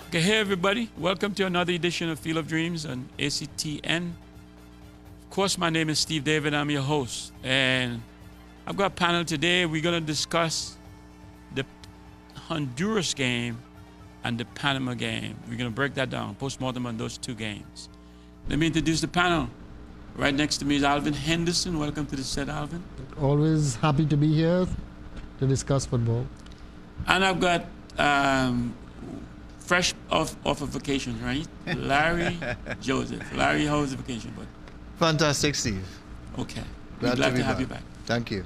Okay, hey everybody. Welcome to another edition of Field of Dreams on ACTN. Of course, my name is Steve David. I'm your host. And I've got a panel today. We're going to discuss the Honduras game and the Panama game. We're going to break that down, post-mortem on those two games. Let me introduce the panel. Right next to me is Alvin Henderson. Welcome to the set, Alvin. Always happy to be here to discuss football. And I've got fresh off of vacation, right? Larry Joseph. Larry, how was the vacation, bud? Fantastic, Steve. Okay. We're glad to have you back. Thank you.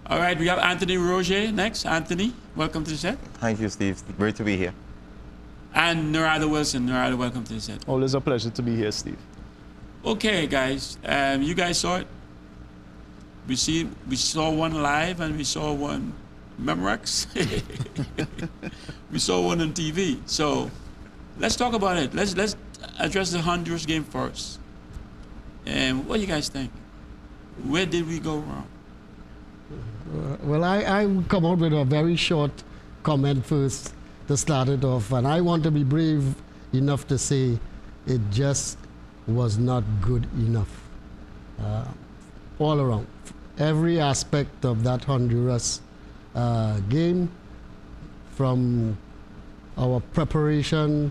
All right, we have Anthony Roger next. Anthony, welcome to the set. Thank you, Steve. Great to be here. And Narada Wilson. Narada, welcome to the set. Always a pleasure to be here, Steve. Okay, guys. You guys saw it. We saw one live and we saw one Memorex. We saw one on TV. So let's talk about it. Let's address the Honduras game first. And what do you guys think? Where did we go wrong? Well, I will come out with a very short comment first to start it off. And I want to be brave enough to say it just was not good enough. All around. Every aspect of that Honduras game, from our preparation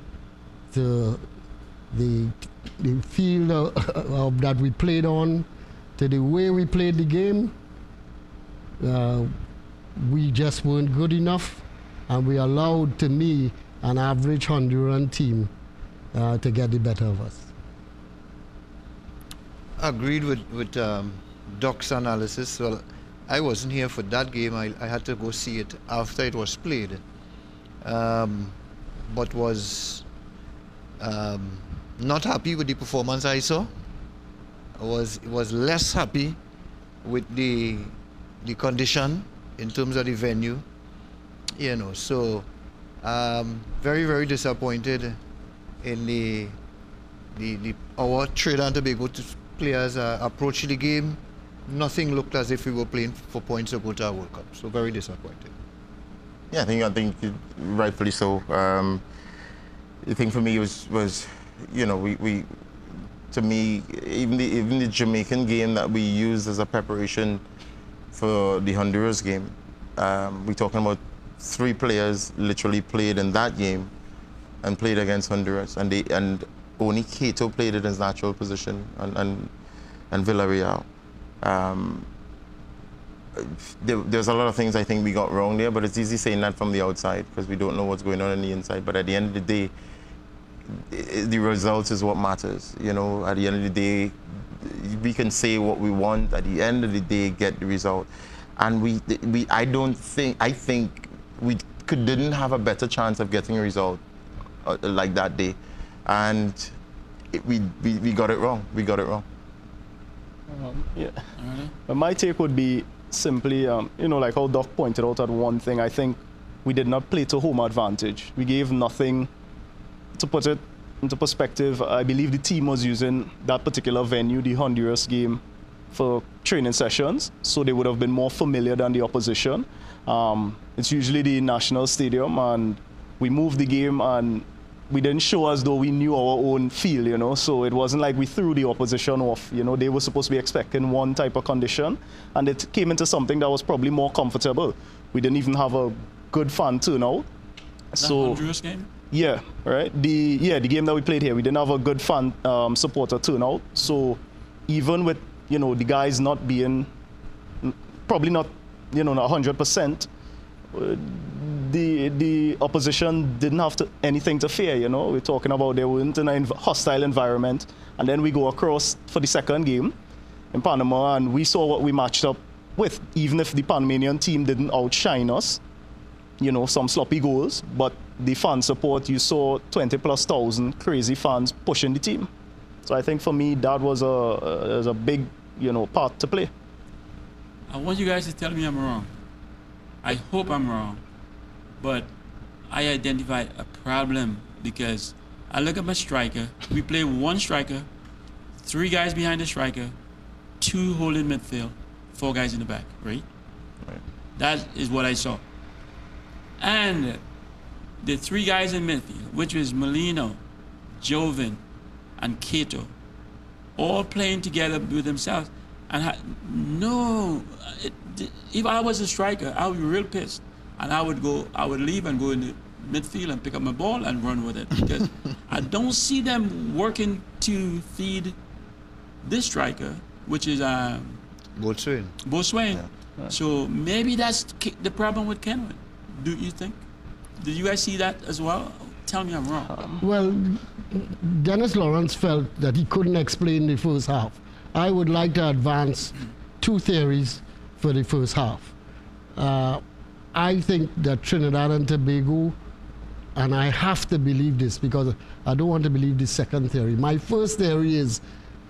to the field that we played on, to the way we played the game, we just weren't good enough, and we allowed, to me, an average Honduran team to get the better of us. Agreed with Doc's analysis. Well, I wasn't here for that game. I had to go see it after it was played. But was not happy with the performance I saw. I was less happy with the condition in terms of the venue. You know, so very, very disappointed in our Trinidad and Tobago players approach the game. Nothing looked as if we were playing for points to go to our World Cup. So very disappointed. Yeah, I think rightfully so. The thing for me was you know, we to me, even the Jamaican game that we used as a preparation for the Honduras game, we're talking about 3 players literally played in that game and played against Honduras, and only Cato played in his natural position, and Villarreal. There's a lot of things I think we got wrong there, but it's easy saying that from the outside because we don't know what's going on the inside. But at the end of the day, the results is what matters. You know, at the end of the day, we can say what we want. At the end of the day, get the result. And I think we didn't have a better chance of getting a result like that day, and we got it wrong. We got it wrong. Yeah. But my take would be simply, you know, like how Doc pointed out at one thing, I think we did not play to home advantage. We gave nothing. To put it into perspective, I believe the team was using that particular venue, the Honduras game, for training sessions, so they would have been more familiar than the opposition. It's usually the national stadium, and we moved the game and we didn't show as though we knew our own feel, you know, so it wasn't like we threw the opposition off. You know, they were supposed to be expecting one type of condition, and it came into something that was probably more comfortable. We didn't even have a good fan turnout. So Honduras game? Yeah, right. The game that we played here, we didn't have a good fan supporter turnout. So even with, you know, the guys not being, probably not, you know, not 100%, the opposition didn't have anything to fear, you know. We're talking about they weren't in a hostile environment. And then we go across for the second game in Panama, and we saw what we matched up with. Even if the Panamanian team didn't outshine us, you know, some sloppy goals, but the fan support, you saw 20,000+ crazy fans pushing the team. So I think for me, that was a big, you know, part to play. I want you guys to tell me I'm wrong. I hope I'm wrong. But I identified a problem because I look at my striker. We play one striker, 3 guys behind the striker, 2 holding midfield, 4 guys in the back, right? That is what I saw. And the three guys in midfield, which was Molino, Jovin, and Cato, all playing together with themselves. And if I was a striker, I would be real pissed. And I would leave and go in the midfield and pick up my ball and run with it. Because I don't see them working to feed this striker, which is Boatswain. Yeah. So maybe that's the problem with Kenwin. Do you think? Do you guys see that as well? Tell me I'm wrong. Well, Dennis Lawrence felt that he couldn't explain the first half. I would like to advance two theories for the first half. I think that Trinidad and Tobago, and I have to believe this because I don't want to believe the second theory. My first theory is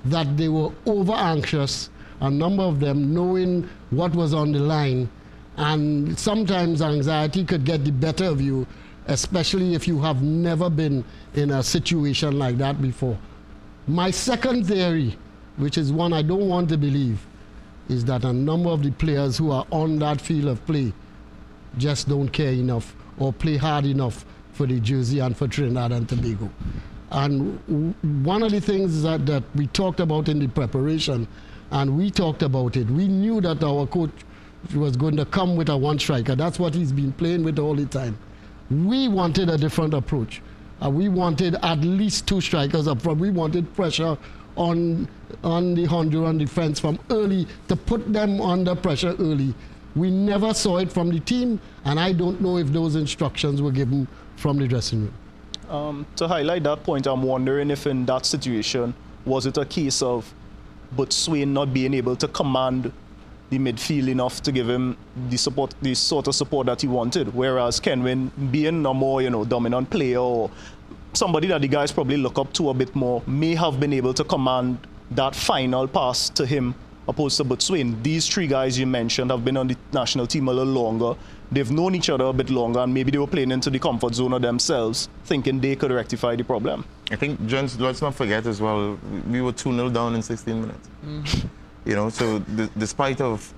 that they were over anxious, a number of them knowing what was on the line, and sometimes anxiety could get the better of you, especially if you have never been in a situation like that before. My second theory, which is one I don't want to believe, is that a number of the players who are on that field of play just don't care enough or play hard enough for the jersey and for Trinidad and Tobago. And one of the things that we talked about in the preparation, and we talked about it, we knew that our coach was going to come with a one striker. That's what he's been playing with all the time. We wanted a different approach. We wanted at least two strikers up front. We wanted pressure on the Honduran defense from early, to put them under pressure early. We never saw it from the team, and I don't know if those instructions were given from the dressing room. To highlight that point, I'm wondering if in that situation, was it a case of Boatswain not being able to command the midfield enough to give him the sort of support that he wanted, whereas Kenwin, being a more dominant player or somebody that the guys probably look up to a bit more, may have been able to command that final pass to him opposed to Boatswain. These three guys you mentioned have been on the national team a little longer. They've known each other a bit longer, and maybe they were playing into the comfort zone of themselves, thinking they could rectify the problem. I think, John, let's not forget as well, we were 2-0 down in 16 minutes. So despite of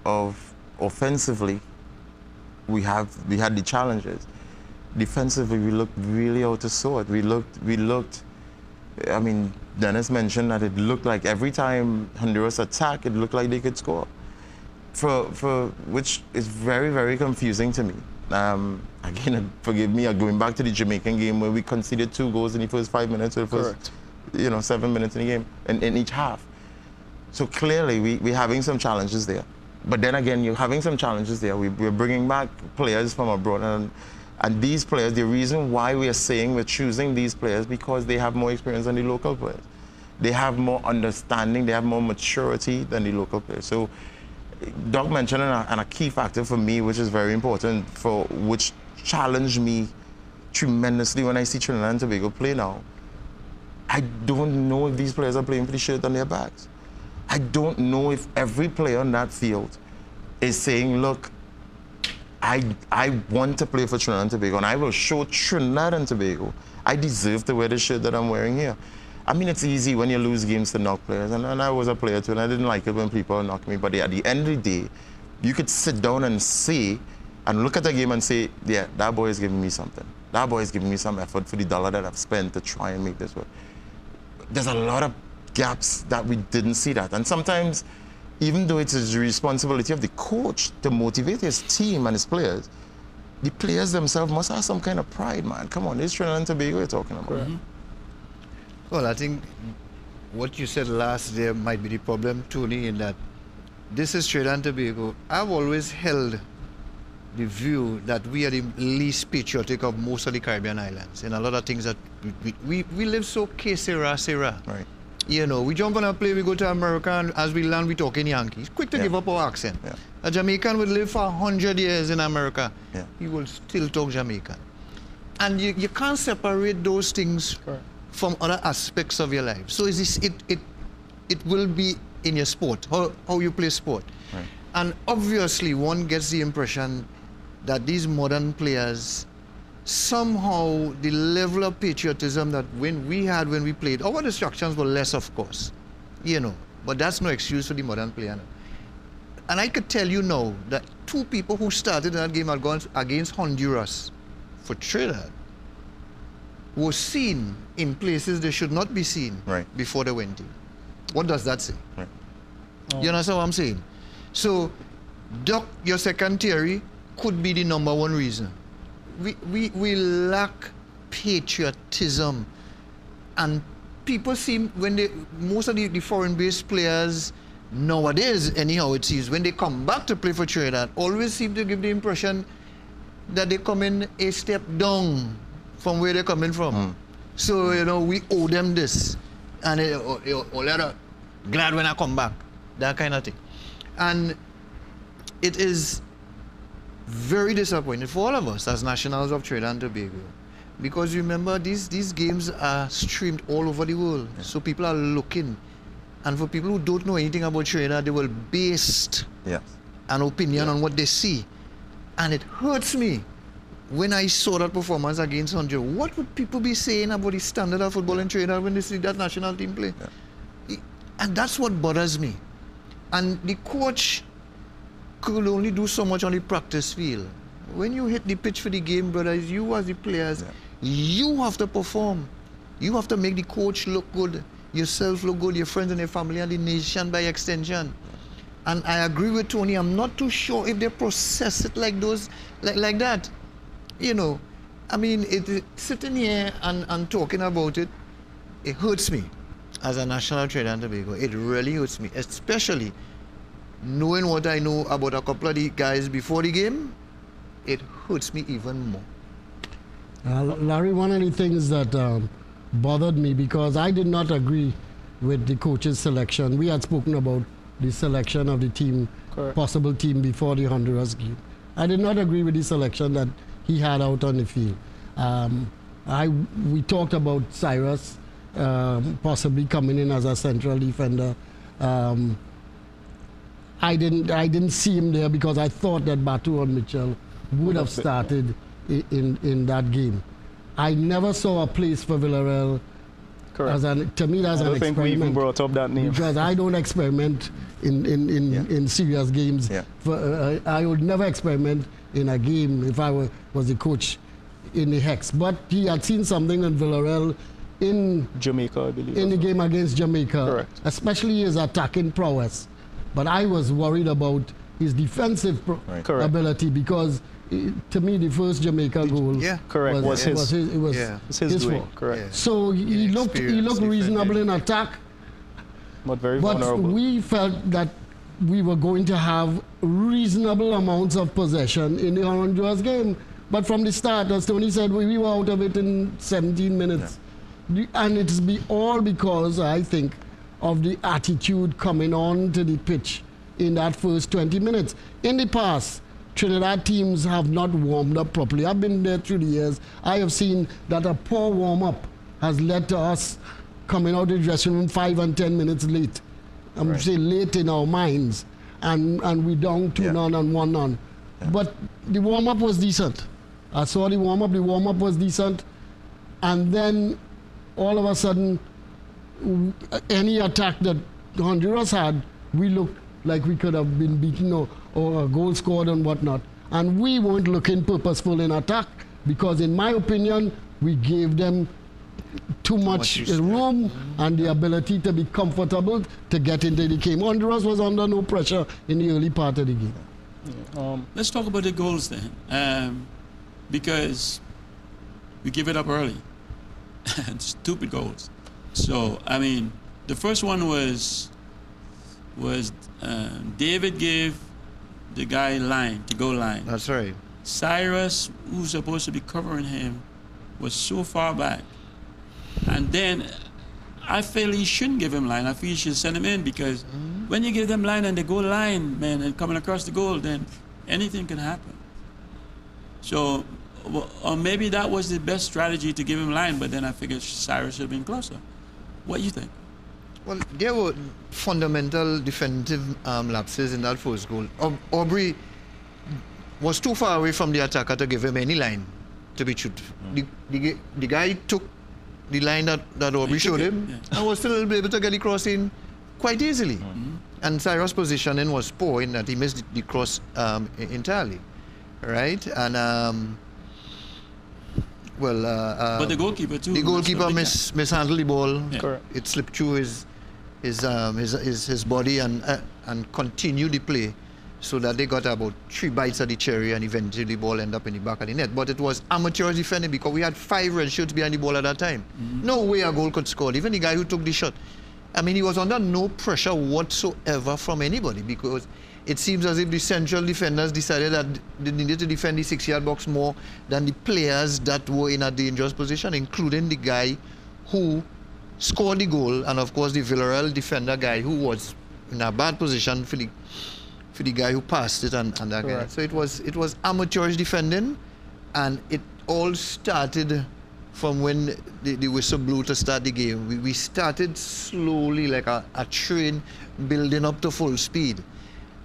offensively, we had the challenges. Defensively, we looked really out of sort. We looked. I mean, Dennis mentioned that it looked like every time Honduras attacked, it looked like they could score. Which is very, very confusing to me. Again, forgive me, going back to the Jamaican game where we conceded 2 goals in the first 5 minutes or the first, 7 minutes in the game, in each half. So clearly, we're having some challenges there. But then again, you're having some challenges there. We're bringing back players from abroad, and these players, the reason why we are saying we're choosing these players, because they have more experience than the local players. They have more understanding, they have more maturity than the local players. So Doc mentioned and a key factor for me, which is very important, which challenged me tremendously when I see Trinidad and Tobago play now. I don't know if these players are playing for the shirt on their backs. I don't know if every player on that field is saying, look, I want to play for Trinidad and Tobago, and I will show Trinidad and Tobago I deserve to wear the shirt that I'm wearing here. I mean, it's easy when you lose games to knock players, and I was a player too, and I didn't like it when people knocked me, but at the end of the day, you could sit down and say, and look at the game and say, yeah, that boy is giving me something. That boy is giving me some effort for the dollar that I've spent to try and make this work. There's a lot of gaps that we didn't see that, and sometimes, even though it is the responsibility of the coach to motivate his team and his players, the players themselves must have some kind of pride, man. Come on, this Trinidad and Tobago you're talking about. Mm-hmm. Well, I think what you said last there might be the problem, Tony, in that this is Trinidad and Tobago. I've always held the view that we are the least patriotic of most of the Caribbean islands. And a lot of things that we live so que sera. Right. We jump on a plane, we go to America, and as we land, we talk in Yankees. Quick to give up our accent. Yeah. A Jamaican would live for 100 years in America. Yeah. He will still talk Jamaican. And you can't separate those things from other aspects of your life. So it will be in your sport, how you play sport. Right. And obviously, one gets the impression that these modern players, somehow the level of patriotism that when we played, our distractions were less, of course, but that's no excuse for the modern player. And I could tell you now that 2 people who started that game against Honduras for Trinidad were seen in places they should not be seen before they went in. What does that say? Right. You understand what I'm saying? So, Doc, your second theory could be the number one reason. We lack patriotism, and people seem, most of the foreign-based players nowadays, anyhow it seems, when they come back to play for Trinidad, always seem to give the impression that they come in a step down from where they're coming from. So, you know, we owe them this, and glad when I come back, that kind of thing. And it is very disappointing for all of us as nationals of Trinidad and Tobago, because remember, these games are streamed all over the world, so people are looking. And for people who don't know anything about Trinidad, they will base an opinion on what they see. And it hurts me when I saw that performance against Honduras. What would people be saying about the standard of football in Trinidad when they see that national team play? And that's what bothers me. And the coach could only do so much on the practice field. When you hit the pitch for the game, brothers, you as the players, you have to perform. You have to make the coach look good, yourself look good, your friends and your family, and the nation by extension. And I agree with Tony. I'm not too sure if they process it like that. You know, I mean, sitting here and talking about it, it hurts me as a national of Trinidad and Tobago. It really hurts me, especially knowing what I know about a couple of the guys before the game. It hurts me even more. Larry, one of the things that bothered me, because I did not agree with the coach's selection. We had spoken about the selection of the team, possible team before the Honduras game. I did not agree with the selection that he had out on the field. We talked about Cyrus possibly coming in as a central defender. I didn't see him there because I thought that Batu and Mitchell would have started in that game. I never saw a place for Villarreal. To me, that's an experiment. I don't think we even brought up that name. Because I don't experiment in serious games. I would never experiment in a game if I was the coach in the Hex. But he had seen something in Villarreal in Jamaica, I believe. In the game against Jamaica, especially his attacking prowess. But I was worried about his defensive ability, because to me the first Jamaica goal was his fault. So he looked reasonable in attack, but very vulnerable. But we felt that we were going to have reasonable amounts of possession in the Honduras game. But from the start, as Tony said, we were out of it in 17 minutes. And it's all because, I think, of the attitude coming on to the pitch in that first 20 minutes. In the past, Trinidad teams have not warmed up properly. I've been there through the years. I have seen that a poor warm-up has led to us coming out of the dressing room 5 and 10 minutes late. I'm saying late in our minds. And we down 2-0 and 1-0. But the warm-up was decent. I saw the warm-up. The warm-up was decent. And then all of a sudden, any attack that Honduras had, we looked like we could have been beaten or a goal scored and whatnot. And we weren't looking purposeful in attack, because in my opinion, we gave them too much room and the ability to be comfortable to get into the game. Honduras was under no pressure in the early part of the game. Let's talk about the goals then, because we give it up early. Stupid goals. So, I mean, the first one was David gave the guy the goal line. That's right. Cyrus, who's supposed to be covering him, was so far back. And then I feel he shouldn't give him line. I feel you should send him in, because when you give them line and they go line, man, and coming across the goal, then anything can happen. So, or maybe that was the best strategy, to give him line, but then I figured Cyrus should have been closer. What do you think? Well, there were fundamental defensive lapses in that first goal. Aubrey was too far away from the attacker to give him any line to be truthful. The guy took the line that Aubrey showed him, and was still able to get the cross in quite easily. And Cyrus' positioning was poor in that he missed the cross entirely, right? And But the goalkeeper too. The goalkeeper mishandled the ball. Yeah. Correct. It slipped through his body and continued the play, so that they got about 3 bites of the cherry, and eventually the ball ended up in the back of the net. But it was amateur defending, because we had 5 red shirts behind the ball at that time. No way a goal could score. Even the guy who took the shot, I mean, he was under no pressure whatsoever from anybody, because it seems as if the central defenders decided that they needed to defend the 6-yard box more than the players that were in a dangerous position, including the guy who scored the goal, and of course the Villarreal defender guy who was in a bad position for the guy who passed it and that guy. So it was amateurish defending, and it all started from when the whistle blew to start the game. We started slowly, like a train building up to full speed.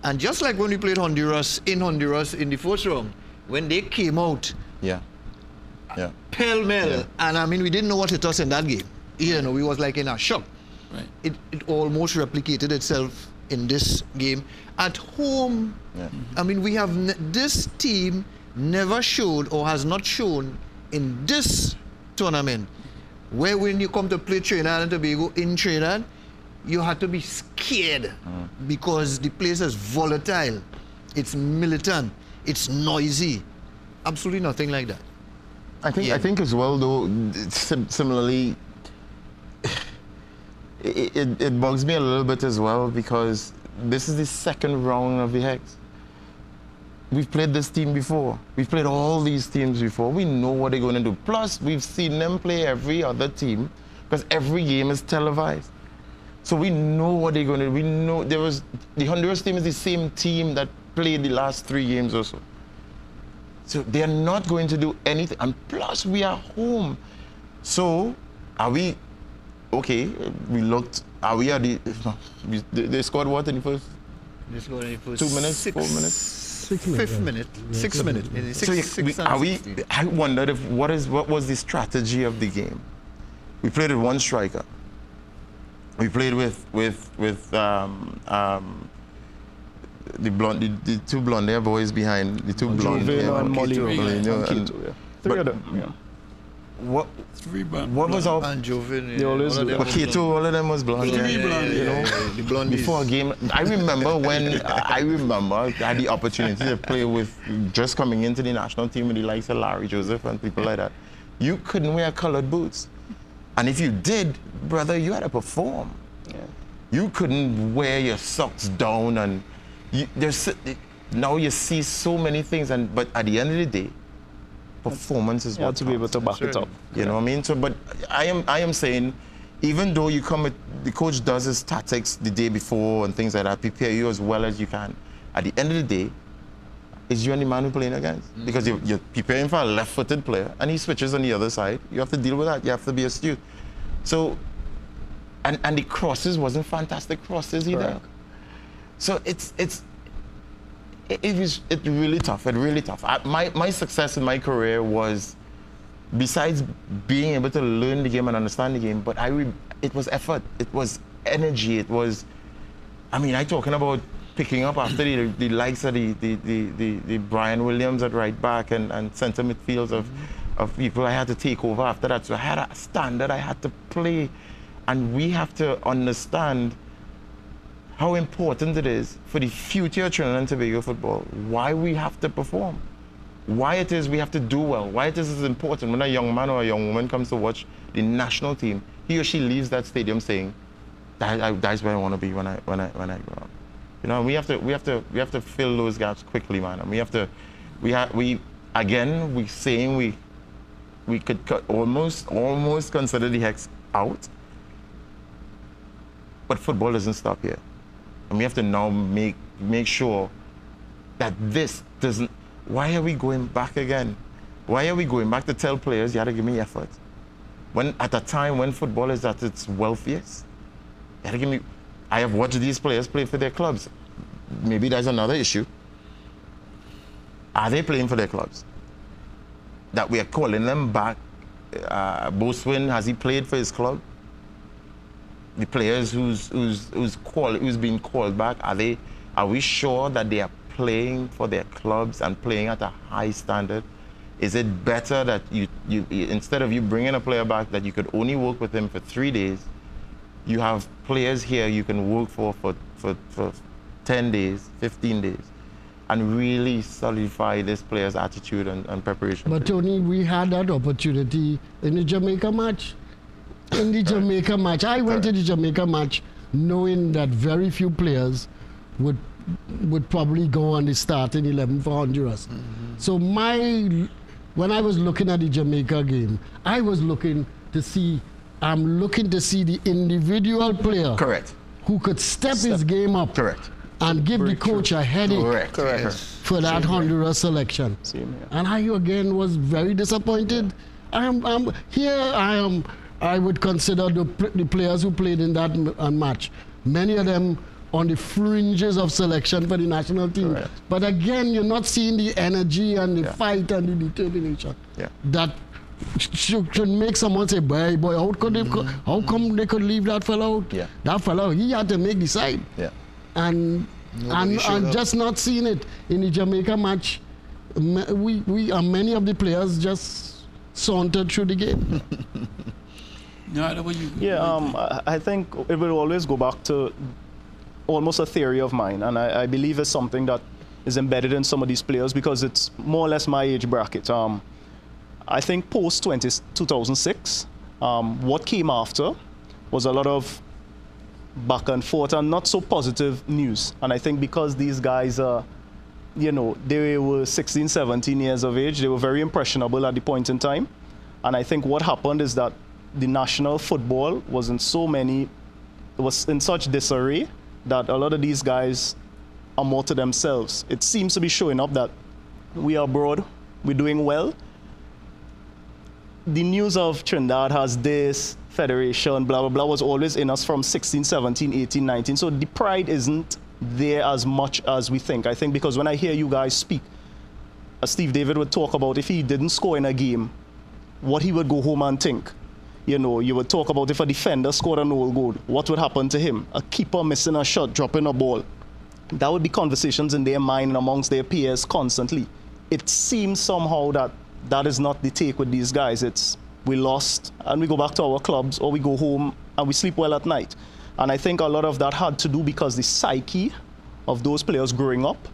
And just like when we played Honduras in the first round, when they came out, pell-mell, and I mean, we didn't know what hit us in that game. You know, we was like in a shock. Right. It almost replicated itself in this game. At home, I mean, we have this team never showed, or has not shown in this tournament, where when you come to play Trinidad and Tobago in Trinidad, you had to be scared, because the place is volatile, it's militant, it's noisy. Absolutely nothing like that. I think as well, though, similarly, it bugs me a little bit as well, because this is the 2nd round of the Hex. We've played this team before. We've played all these teams before. We know what they're going to do. Plus, we've seen them play every other team, because every game is televised. So we know what they're going to do. We know the Honduras team is the same team that played the last 3 games or so. So they're not going to do anything. And plus, we are home. So are we, okay, we looked, are we at they scored what in the first? They scored in the first 2 minutes, 4 minutes? 6 minutes. 5th minute. 6 minutes. So I wondered what was the strategy of the game? We played with 1 striker. We played with the 2 blonde hair boys behind, the 2 blonde hair and Molly. Three of them. Yeah. What was our... And Joven. They always do. But Kato, all of them was blonde. Three blonde, you know, the blonde before a game. I remember I had the opportunity to play with, just coming into the national team with the likes of Larry Joseph and people like that. You couldn't wear colored boots. And if you did, brother, you had to perform. Yeah. You couldn't wear your socks down, and now you see so many things, but at the end of the day, performance is You have what to be able to back it up. You know what I mean? So, but I am saying, even though you come with, the coach does his tactics the day before and things like that, prepare you as well as you can. At the end of the day, it's you and the man who's playing against. Because you're preparing for a left-footed player, and he switches on the other side. You have to deal with that. You have to be astute. So, and the crosses wasn't fantastic crosses either. Correct. So it's really tough. It's really tough. My success in my career was, besides being able to learn the game and understand the game, but it was effort. It was energy. It was, I mean, I'm talking about picking up after the likes of the Brian Williams at right back and centre midfields of people I had to take over after that. So I had a standard I had to play, and we have to understand how important it is for the future of Trinidad and Tobago football, why we have to perform, why it is we have to do well, why it is important when a young man or a young woman comes to watch the national team, he or she leaves that stadium saying, that's where I want to be when I grow up. You know, we have to fill those gaps quickly, man. And we could almost consider the Hex out, but football doesn't stop here. And we have to now make sure that this doesn't. Why are we going back again? Why are we going back to tell players you have to give me effort? When at a time when football is at its wealthiest, you have to give me. I have watched these players play for their clubs. Maybe there's another issue. Are they playing for their clubs? That we are calling them back. Boswin, has he played for his club? The players who's been called back, are we sure that they are playing for their clubs and playing at a high standard? Is it better that you instead of you bringing a player back that you could only work with him for 3 days, you have players here you can work for 10 days, 15 days, and really solidify this player's attitude and preparation? But Tony, we had that opportunity in the Jamaica match. In the Jamaica match, I went to the Jamaica match knowing that very few players would probably go on the starting 11 for Honduras. So when I was looking at the Jamaica game, I was looking to see the individual player Correct. who could step his game up Correct. and give the coach a headache Correct. for that Honduras selection. Same here. And I again was very disappointed. I would consider the players who played in that match, many of them on the fringes of selection for the national team. Correct. But again, you're not seeing the energy and the fight and the determination that should make someone say, boy, how come they could leave that fellow out? Yeah. That fellow, he had to make the side. Yeah. And just not seeing it in the Jamaica match. Many of the players just sauntered through the game. I think it will always go back to almost a theory of mine, and I believe it's something that is embedded in some of these players because it's more or less my age bracket. I think post 2006, what came after was a lot of back and forth and not so positive news. And I think because these guys are, they were 16, 17 years of age, they were very impressionable at the point in time. And I think what happened is that the national football was in such disarray that a lot of these guys are more to themselves. It seems to be showing up that we are abroad, we're doing well. The news of Trinidad has this federation, blah, blah, blah, was always in us from 16, 17, 18, 19. So the pride isn't there as much as we think. I think because when I hear you guys speak, Steve David would talk about if he didn't score in a game, what he would go home and think. You would talk about if a defender scored an own goal, what would happen to him? A keeper missing a shot, dropping a ball. That would be conversations in their mind and amongst their peers constantly. It seems somehow that is not the take with these guys. It's we lost and we go back to our clubs, or we go home and we sleep well at night. And I think a lot of that had to do because the psyche of those players growing up,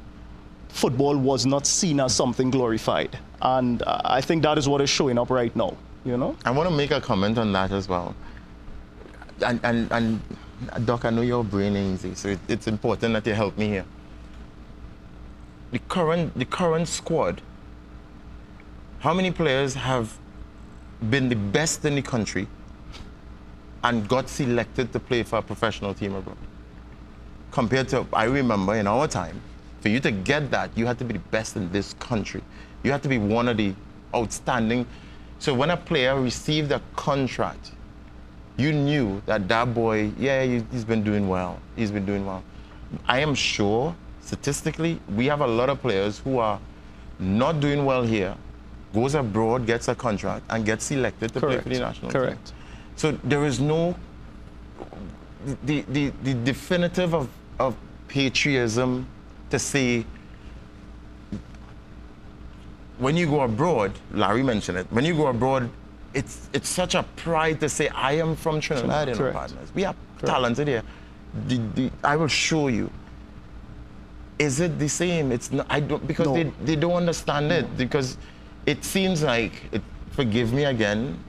football was not seen as something glorified. And I think that is what is showing up right now. I want to make a comment on that as well. And Doc, I know your brain ain't easy, so it's important that you help me here. The current squad, how many players have been the best in the country and got selected to play for a professional team abroad? Compared to, I remember in our time, for you to get that, you had to be the best in this country. You had to be one of the outstanding. So when a player received a contract, you knew that boy, he's been doing well. He's been doing well. I am sure, statistically, we have a lot of players who are not doing well here, goes abroad, gets a contract, and gets selected to play for the national team. Correct. So there is no, the definitive of patriotism to say, when you go abroad, Larry mentioned it, when you go abroad, it's such a pride to say, I am from Trinidad, partners. We are talented here. I will show you. Is it the same? It's not, I don't, because they don't understand it, because it seems like, forgive me again,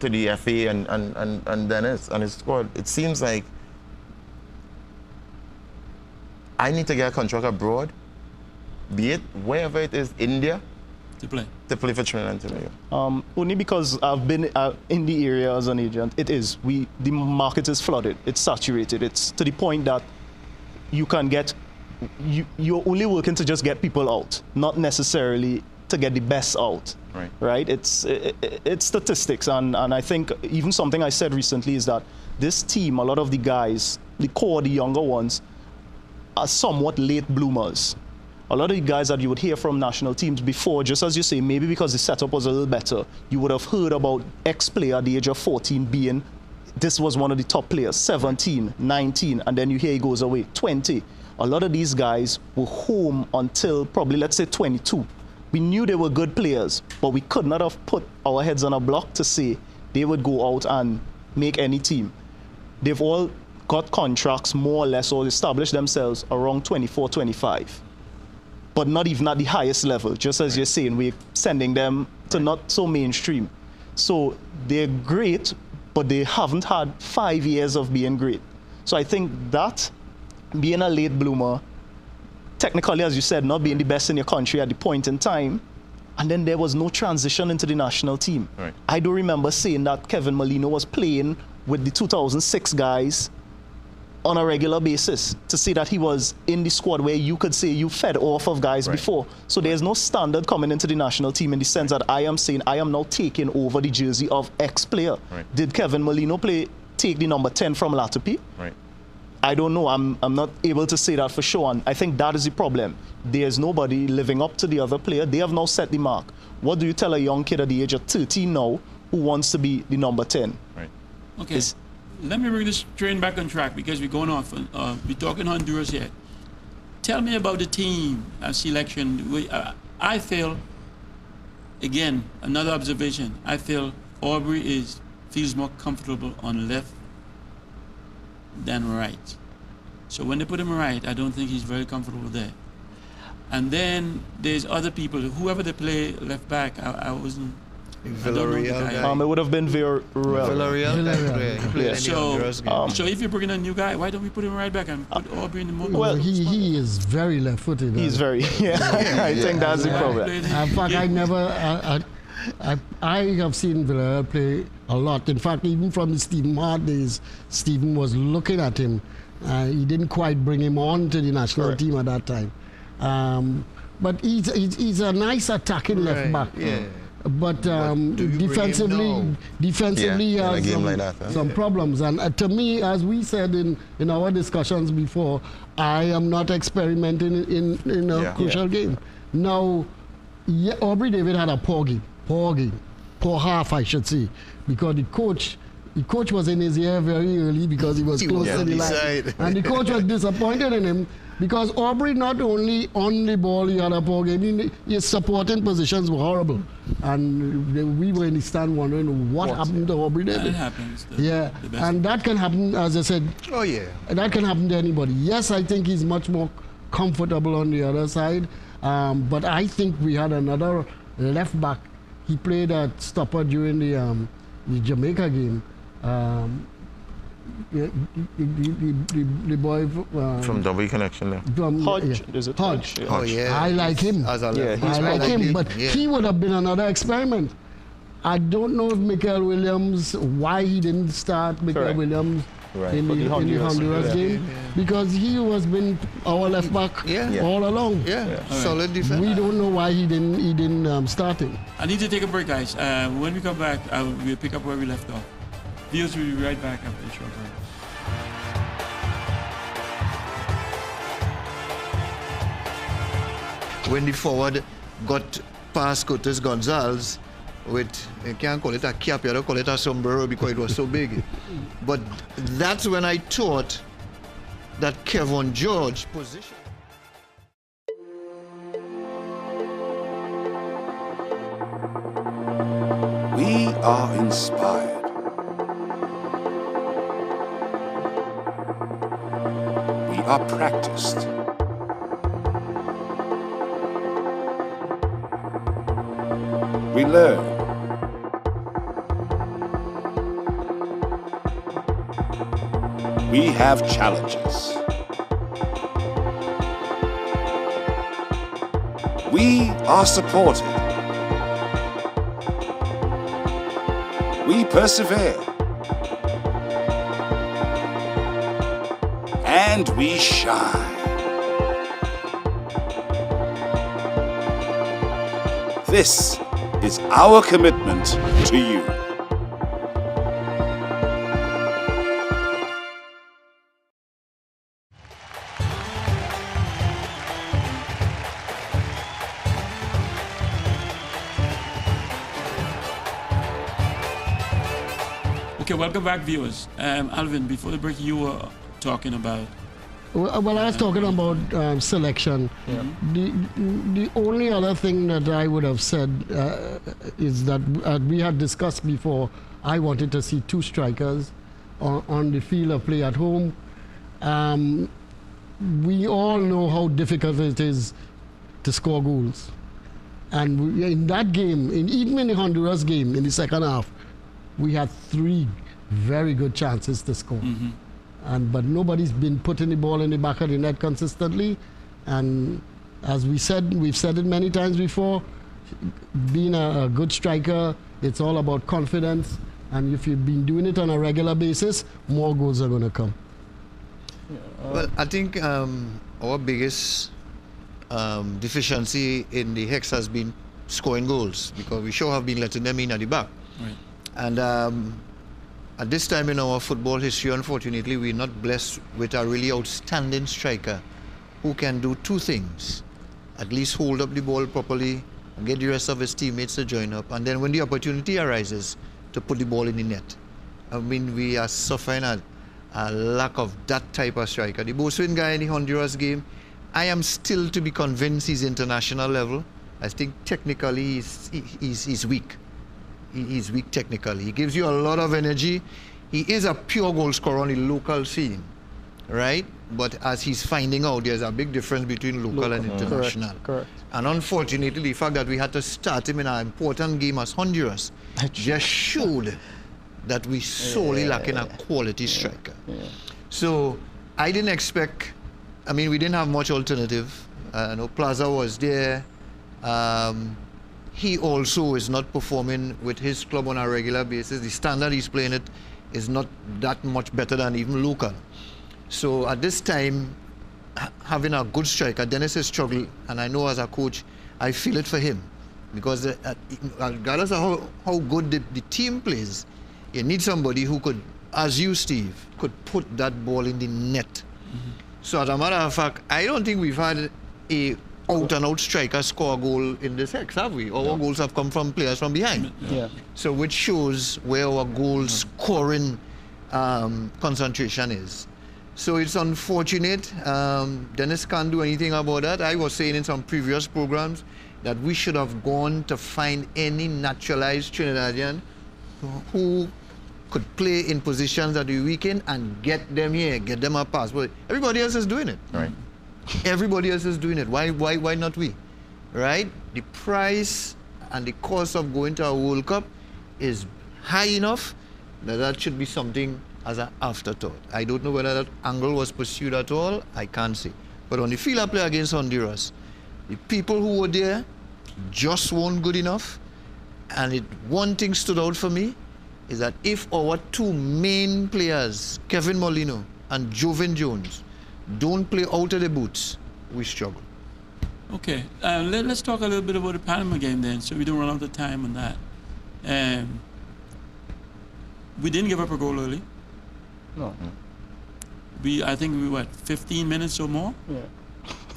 to the FA and Dennis and his squad, it seems like I need to get a contract abroad, be it wherever it is, India, to play for Trinidad and Tobago. Only because I've been in the area as an agent. The market is flooded, it's saturated. It's to the point that you can get, you're only working to just get people out, not necessarily to get the best out. Right? It's statistics, and I think even something I said recently is that this team, a lot of the guys, the core, the younger ones, are somewhat late bloomers. A lot of the guys that you would hear from national teams before, just as you say, maybe because the setup was a little better, you would have heard about X player at the age of 14 being, this was one of the top players, 17, 19, and then you hear he goes away, 20. A lot of these guys were home until probably, let's say, 22. we knew they were good players, but we could not have put our heads on a block to say they would go out and make any team. They've all got contracts more or less or established themselves around 24, 25. But not even at the highest level, just as you're saying, we're sending them to not so mainstream. So they're great, but they haven't had 5 years of being great. So I think that being a late bloomer, technically, as you said, not being the best in your country at the point in time, and then there was no transition into the national team. Right. I don't remember saying that Kevin Molino was playing with the 2006 guys on a regular basis, to say that he was in the squad where you could say you fed off of guys before. So there's no standard coming into the national team in the sense that I am saying I am now taking over the jersey of X player. Right. Did Kevin Molino take the number 10 from Latupi? Right. I don't know. I'm not able to say that for sure. And I think that is the problem. There's nobody living up to the other player. They have now set the mark. What do you tell a young kid at the age of 13 now who wants to be the number 10? Right. Okay. Let me bring this train back on track because we're going off. We're talking Honduras here. Tell me about the team selection. I feel, again, another observation. I feel Aubrey feels more comfortable on left than right. So when they put him right, I don't think he's very comfortable there. And then there's other people. Whoever they play left back, I wasn't. Villarreal. It would have been Villarreal. So if you're bringing a new guy, why don't we put him right back and put Aubrey in the middle? Well, he is very left-footed. He's very, I think that's the problem. In fact, I have seen Villarreal play a lot. In fact, even from the Stephen Hart days, Stephen was looking at him. He didn't quite bring him on to the national team at that time. But he's a nice attacking left back. Yeah. But defensively, he has some problems. And to me, as we said in our discussions before, I am not experimenting in a crucial game. Now, Aubrey David had a poor half, I should say, because the coach was in his ear very early because he was close to the line. And the coach was disappointed in him because Aubrey not only on the ball he had a poor game, his supporting positions were horrible. And we were in the stand wondering what happened to Aubrey David. That happens. And that can happen, as I said. Oh, yeah. That can happen to anybody. Yes, I think he's much more comfortable on the other side. But I think we had another left back. He played at stopper during the Jamaica game. The boy from W Connection there. Hodge, is it Hodge? Oh, yeah. I like him. I like him, but he would have been another experiment. I don't know if Michael Williams, why he didn't start Michael Williams in the Honduras game, because he was been our left back all along. Solid defense. We don't know why he didn't start him. I need to take a break, guys. When we come back, we'll pick up where we left off. Viewers will be right back after the short break. When the forward got past Curtis Gonzalez with, you can't call it a cap, you don't call it a sombrero because it was so big. But that's when I thought that Kevin George position. We are inspired. We are practiced. We learn. We have challenges. We are supported. We persevere. And we shine. This is our commitment to you. Okay, welcome back, viewers. Alvin, before the break, you were talking about Well, I was talking about selection. Yeah. The only other thing that I would have said is that we had discussed before. I wanted to see two strikers on the field of play at home. We all know how difficult it is to score goals. And in that game, even in the Honduras game, in the second half, we had 3 very good chances to score. But nobody's been putting the ball in the back of the net consistently. And as we've said it many times before, being a good striker, it's all about confidence. And if you've been doing it on a regular basis, more goals are going to come. Well, I think our biggest deficiency in the Hex has been scoring goals, because we sure have been letting them in at the back. Right. And at this time in our football history, unfortunately, we're not blessed with a really outstanding striker who can do 2 things. At least hold up the ball properly and get the rest of his teammates to join up. And then when the opportunity arises, to put the ball in the net. I mean, we are suffering a lack of that type of striker. The Boswin guy in the Honduras game, I am still to be convinced he's international level. I think technically he's weak. He's weak technically. He gives you a lot of energy. He is a pure goal scorer on the local scene, right? But as he's finding out, there's a big difference between local and international. Correct. And unfortunately, the fact that we had to start him in an important game as Honduras just showed that we sorely lacking a quality striker. So I didn't expect, I mean, we didn't have much alternative. No, Plaza was there. He also is not performing with his club on a regular basis. The standard he's playing it is not that much better than even local. So at this time, having a good striker, Dennis is struggling, and I know as a coach, I feel it for him. Because regardless of how good the team plays, you need somebody who could, as you, Steve, could put that ball in the net. So as a matter of fact, I don't think we've had a out-and-out striker score a goal in this Hex, have we? Our goals have come from players from behind. So which shows where our goal scoring concentration is. So it's unfortunate. Dennis can't do anything about that. I was saying in some previous programs that we should have gone to find any naturalized Trinidadian who could play in positions at the weekend and get them here, get them a pass. But everybody else is doing it. Right. Everybody else is doing it. Why not we? Right? The price and the cost of going to a World Cup is high enough that should be something as an afterthought. I don't know whether that angle was pursued at all. I can't say. But on the field of play against Honduras, the people who were there just weren't good enough. And one thing stood out for me is that if our 2 main players, Kevin Molino and Joven Jones, don't play out of the boots, we struggle. Okay, let's talk a little bit about the Panama game then, so we don't run out of time on that. We didn't give up a goal early. No. I think we were 15 minutes or more.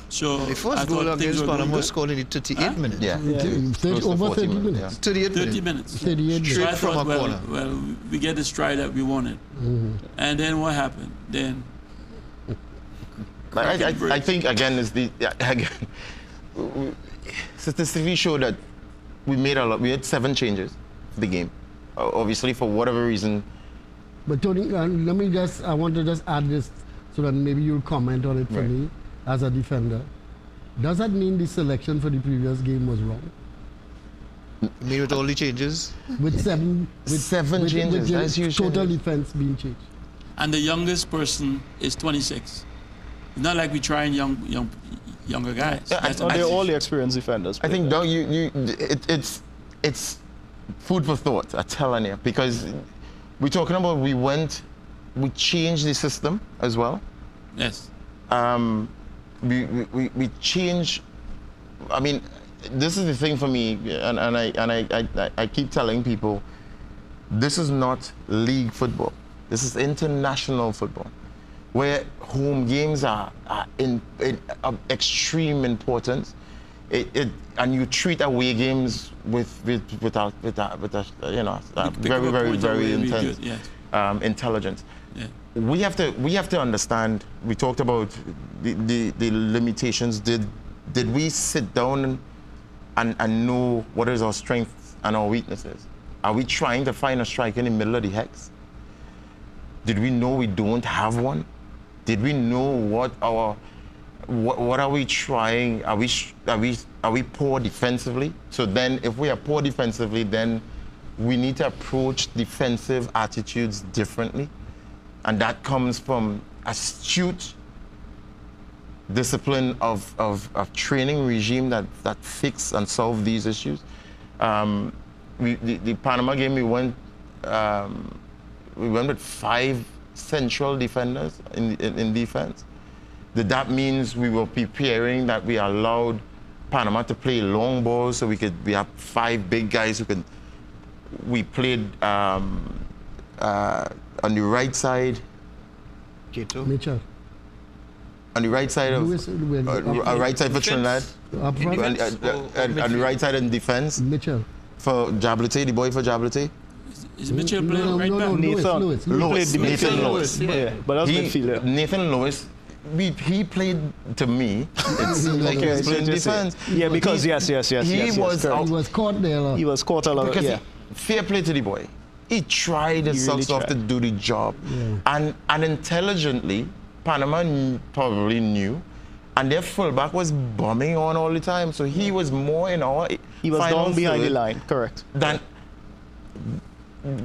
So the first goal against Panama was scored in the 38 minutes. Yeah. Over 30 minutes. 30 minutes. 38 minutes. Straight So I from thought, a corner. well, we get the stride that we wanted. And then what happened? Then I think again is statistically show that we made a lot. We had 7 changes for the game. Obviously, for whatever reason. But Tony, I want to just add this so that maybe you'll comment on it for me as a defender. Does that mean the selection for the previous game was wrong? Made with all the changes? With 7 changes, that's huge. Total defense being changed. And the youngest person is 26. It's not like we try and younger guys. They're all the experienced defenders. I think it's food for thought. I'm telling you, because we're talking about we changed the system as well. Yes. We change. I mean, this is the thing for me, and I keep telling people, this is not league football. This is international football, where home games are of extreme importance. And you treat away games with very intense intelligence. Yeah. we have to understand. We talked about the limitations. Did we sit down and know what is our strengths and our weaknesses? Are we trying to find a striker in the middle of the hex? Did we know we don't have one? Did we know what are we trying? Are we poor defensively? So then, if we are poor defensively, then we need to approach defensive attitudes differently, and that comes from astute discipline of training regime that fix and solve these issues. The Panama game, we went with 5 central defenders in defense. That means we were preparing that we allowed Panama to play long balls, so we have 5 big guys who can. We played on the right side. Mitchell. On the right side of right side for Trinidad. Up front. And the right side in defense. Mitchell. For Jablite, the boy for Jablite. Is Mitchell playing right back? Nathan Lewis. Yeah, but that's midfielder. Nathan Lewis. He played to me. It's like he was playing defense. Yeah, because yes. He was caught there. He was caught a lot. Yeah. Fair play to the boy. He tried his socks off to do the job, and intelligently, Panama probably knew, and their fullback was bombing on all the time. So he was more in our. He was down behind the line, correct? Than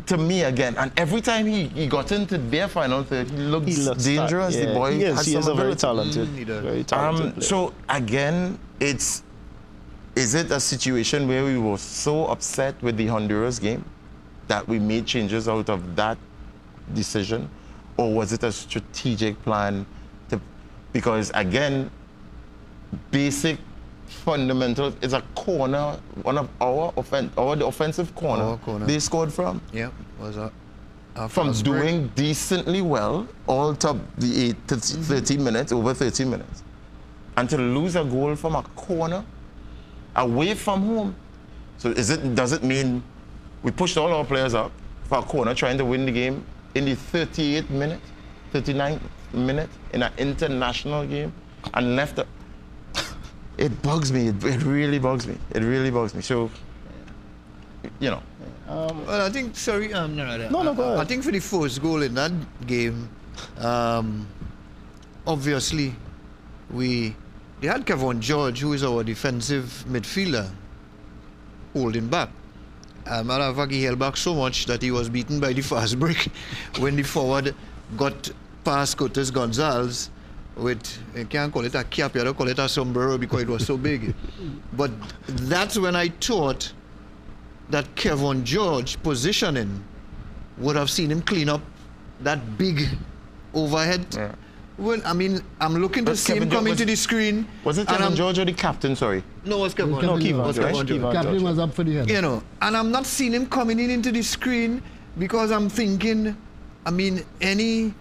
to me again, and every time he got into their final third, he looked dangerous. Yeah. The boy he has is some a very talented, very talented player. So again, is it a situation where we were so upset with the Honduras game that we made changes out of that decision, or was it a strategic plan? Because again, basic fundamentals is a corner, one of our offensive corner. They scored from. Yeah, was from doing decently well all top the 8 to 13 minutes, over 13 minutes, and to lose a goal from a corner away from home. So does it mean we pushed all our players up for a corner trying to win the game in the 38th minute, 39th minute in an international game and left it? It bugs me. It really bugs me. It really bugs me. So, you know. Well, I think, sorry, no, go ahead. I think for the first goal in that game, obviously, they had Kevon George, who is our defensive midfielder, holding back. Matter of fact, he held back so much that he was beaten by the fast break when the forward got past Curtis Gonzalez with, you can't call it a cap, you don't call it a sombrero because it was so big. But that's when I thought that Kevon George positioning would have seen him clean up that big overhead. Yeah. Well, I mean, I'm looking to see him coming to the screen. Was it Kevin George or the captain, sorry? No, it was Kevin. Kevon George. Captain was up for the head. You know, and I'm not seeing him coming into the screen because I'm thinking, I mean, any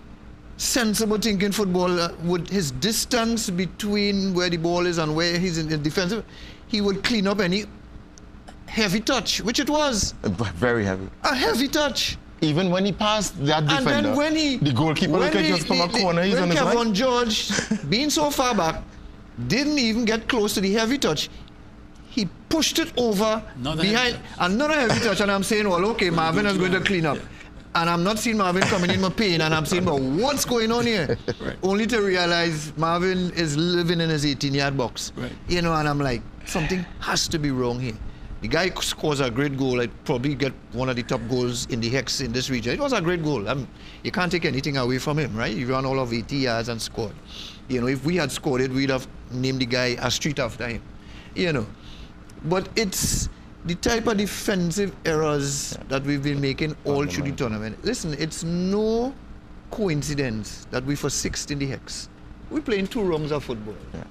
sensible thinking footballer would, his distance between where the ball is and where he's in the defensive, he would clean up any heavy touch, which it was. Very heavy. A heavy touch. Even when he passed that defender, and then when the goalkeeper looked just from a corner, he's on his line. Kevon George, being so far back, didn't even get close to the heavy touch. He pushed it over behind another heavy touch, and I'm saying, well, okay, Marvin is going to clean up. And I'm not seeing Marvin coming in my pain, and I'm saying, but what's going on here? Right. Only to realize Marvin is living in his 18-yard box. Right. You know, and I'm like, something has to be wrong here. The guy scores a great goal. I'd probably get one of the top goals in the hex in this region. It was a great goal. You can't take anything away from him, right? He ran all of 80 yards and scored. You know, if we had scored it, we'd have named the guy a street after him. You know, but it's the type of defensive errors that we've been making all through the tournament. Listen, it's no coincidence that we for 6th in the hex. We're playing 2 rounds of football. Yeah.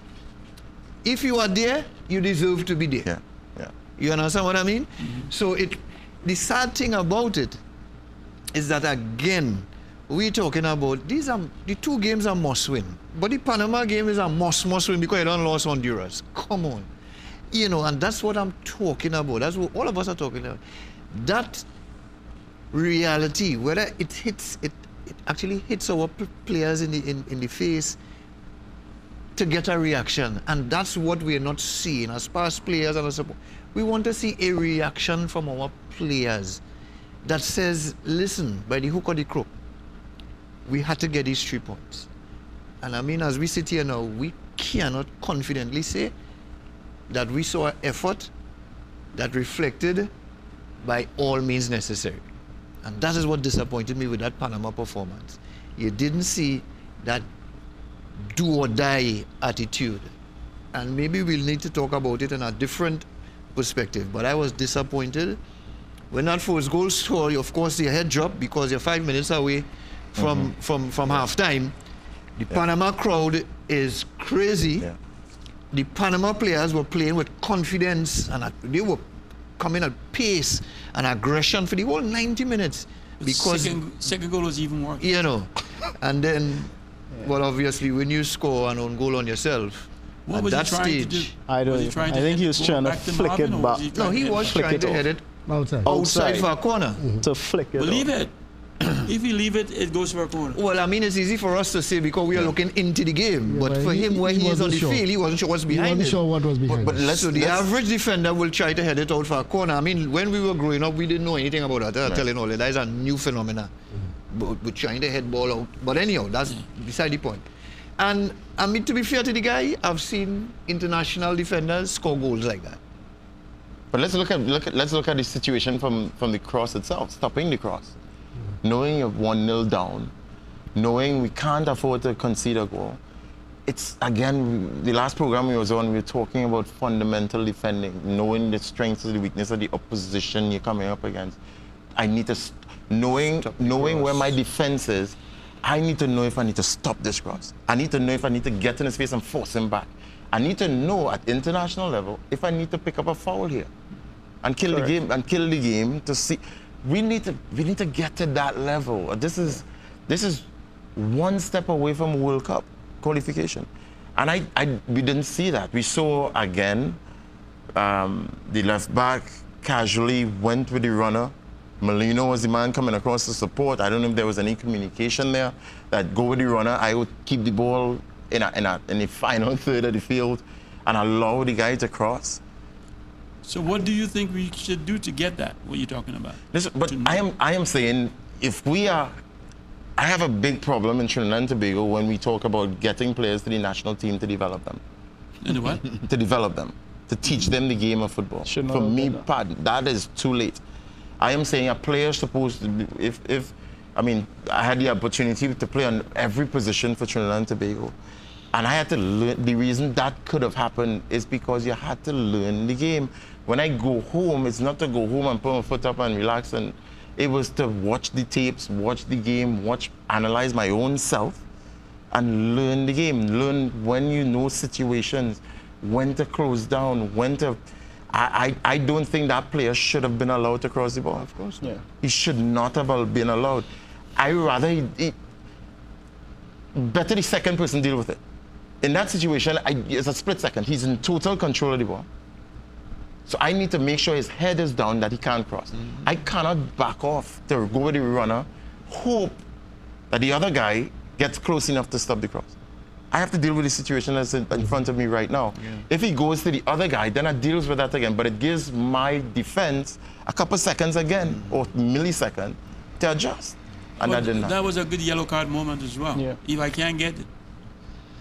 If you are there, you deserve to be there. Yeah. You understand what I mean? Mm-hmm. So the sad thing about it is that, again, we're talking about the 2 games are must win. But the Panama game is a must win because you don't lose Honduras. Come on. You know, and that's what I'm talking about. That's what all of us are talking about. That reality, whether it hits it it actually hits our players in the face to get a reaction. And that's what we're not seeing as past players and as support. We want to see a reaction from our players that says, listen, by the hook or the crook, we had to get these 3 points. And I mean, as we sit here now, we cannot confidently say that we saw effort that reflected by all means necessary. And that is what disappointed me with that Panama performance. You didn't see that do or die attitude. And maybe we'll need to talk about it in a different perspective. But I was disappointed when that first goal scored. Of course, your head dropped because you're 5 minutes away from halftime. The Panama crowd is crazy. Yeah. The Panama players were playing with confidence and they were coming at pace and aggression for the whole 90 minutes. Because second goal was even worse. You know, and then, well, obviously, when you score an own goal on yourself, what at was that he trying stage, to do? I don't. I think he was trying to flick it back. no, he was trying to head it outside for a corner. To flick it. Believe it. If you leave it, it goes for a corner. Well, I mean, it's easy for us to say because we are looking into the game. Yeah, but for him, when he is on the field, he wasn't sure what's behind He wasn't it. sure what was behind it. So the average defender will try to head it out for a corner. I mean, when we were growing up, we didn't know anything about that. I'm telling all that is a new phenomenon. But we're trying to head ball out. But anyhow, that's beside the point. And I mean, to be fair to the guy, I've seen international defenders score goals like that. But let's look at the situation from the cross itself, stopping the cross. Knowing you're 1-0 down, knowing we can't afford to concede a goal. It's, again, the last program we was on, we were talking about fundamental defending, knowing the strengths and the weakness of the opposition you're coming up against. I need to, knowing where my defense is, I need to know if I need to stop this cross. I need to know if I need to get in his face and force him back. I need to know at international level if I need to pick up a foul here and kill the game to see. We need to get to that level. This is one step away from World Cup qualification, and we didn't see that. We saw again the left back casually went with the runner. Molino was the man coming across to support. I don't know if there was any communication there that go with the runner. I would keep the ball in the final third of the field and allow the guy to cross. So what do you think we should do to get that? What are you talking about? Listen, but I am saying if we are, I have a big problem in Trinidad and Tobago when we talk about getting players to the national team to develop them. In the what? To develop them, to teach them the game of football. For me, that is too late. I am saying a player is supposed to, if I mean, I had the opportunity to play on every position for Trinidad and Tobago. And I had to learn, the reason that could have happened is because you had to learn the game. When I go home, it's not to go home and put my foot up and relax. And it was to watch the tapes, watch the game, analyze my own self and learn the game. Learn when you know situations, when to close down, when to... I don't think that player should have been allowed to cross the ball. Of course not. Yeah. He should not have been allowed. I rather... better the second person deal with it. In that situation, it's a split second. He's in total control of the ball. So I need to make sure his head is down that he can't cross. I cannot back off to go with the runner, hope that the other guy gets close enough to stop the cross. I have to deal with the situation that's in front of me right now. Yeah. If he goes to the other guy, then I deals with that again. But it gives my defense a couple seconds again, or millisecond, to adjust. And that was a good yellow card moment as well. Yeah. If I can't get it,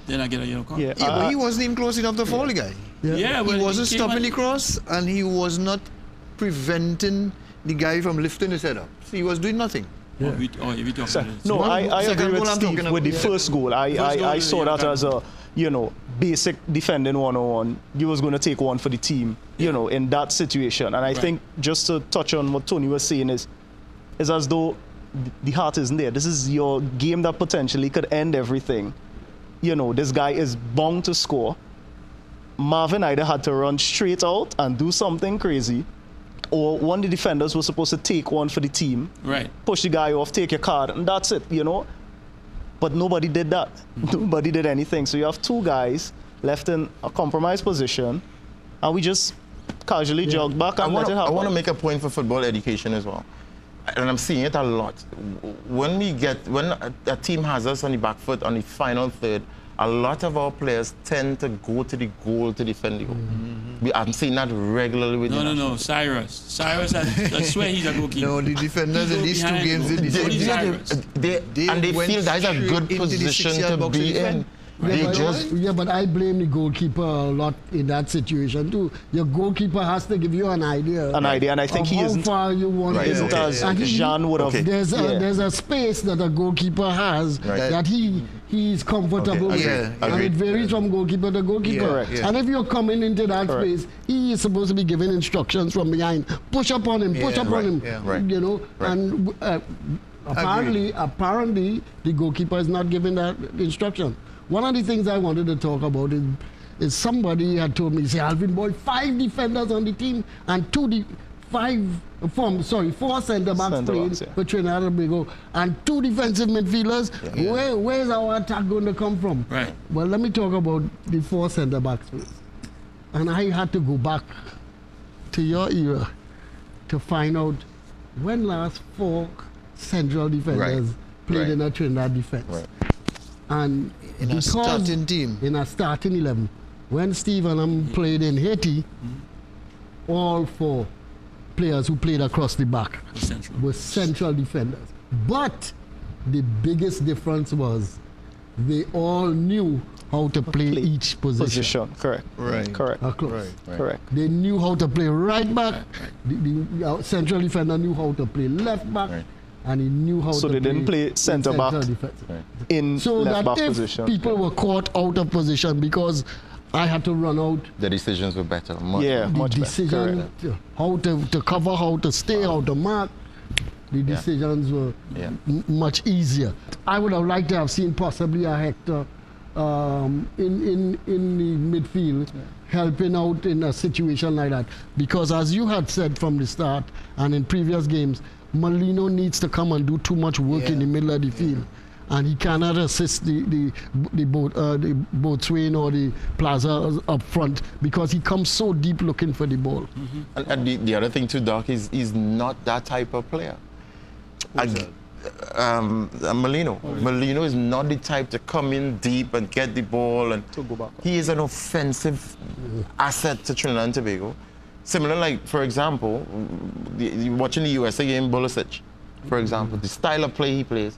then I get a yellow card. Yeah, but he wasn't even close enough to fall the guy. Yeah, he wasn't stopping the cross, and he was not preventing the guy from lifting his head up. So he was doing nothing. Yeah. No, I agree with Steve with the first goal. I saw that as a, basic defending 101. You was going to take one for the team, in that situation. And I think just to touch on what Tony was saying is as though the heart isn't there. This is your game that potentially could end everything. This guy is bound to score. Marvin either had to run straight out and do something crazy, or one of the defenders was supposed to take one for the team, push the guy off, take your card, and that's it, But nobody did that. Nobody did anything. So you have two guys left in a compromised position, and we just casually jogged back and let it happen. I want to make a point for football education as well. and I'm seeing it a lot. When a team has us on the back foot on the final third, a lot of our players tend to go to the goal to defend the goal. I'm seeing that regularly with No, Cyrus, I swear he's a goalkeeper. No, the defenders in these 2 games, they feel that's a good position to be in. But I blame the goalkeeper a lot in that situation too. Your goalkeeper has to give you an idea. And I think he isn't. How far you want to Isn't as Jean would have. There's a space that a goalkeeper has that he is comfortable with, and it varies from goalkeeper to goalkeeper. And if you're coming into that space, he is supposed to be giving instructions from behind. Push up on him, push up on him. You know, and apparently the goalkeeper is not giving that instruction. One of the things I wanted to talk about is somebody had told me, say, Alvin Boy, 5 defenders on the team and 4 centre-backs playing for Trinidad and Tobago and 2 defensive midfielders. Where's our attack going to come from? Right. Well, let me talk about the 4 centre-backs first. And I had to go back to your era to find out when last 4 central defenders played in a Trinidad defense. And in a starting team. In a starting 11. When Steve and I played in Haiti, all 4 players who played across the back were central defenders. But the biggest difference was they all knew how to play each position. Correct. Correct. Correct. They knew how to play right back. The central defender knew how to play left back. And he knew how to play. So they didn't play centre back in left back position. So that if people were caught out of position because I had to run out, the decisions were better. Much better. How to cover, how to stay, how to mark. The decisions were much easier. I would have liked to have seen possibly a Hector in the midfield helping out in a situation like that. Because as you had said from the start and in previous games, Molino needs to come and do too much work in the middle of the field, and he cannot assist the boatswain or the plaza up front because he comes so deep looking for the ball. And the other thing too, Doc, is he's not that type of player. Molino. Molino is not the type to come in deep and get the ball, and to go back. He is an offensive asset to Trinidad and Tobago. Similar, like, for example, watching the USA game, Bolisic, for example, the style of play he plays,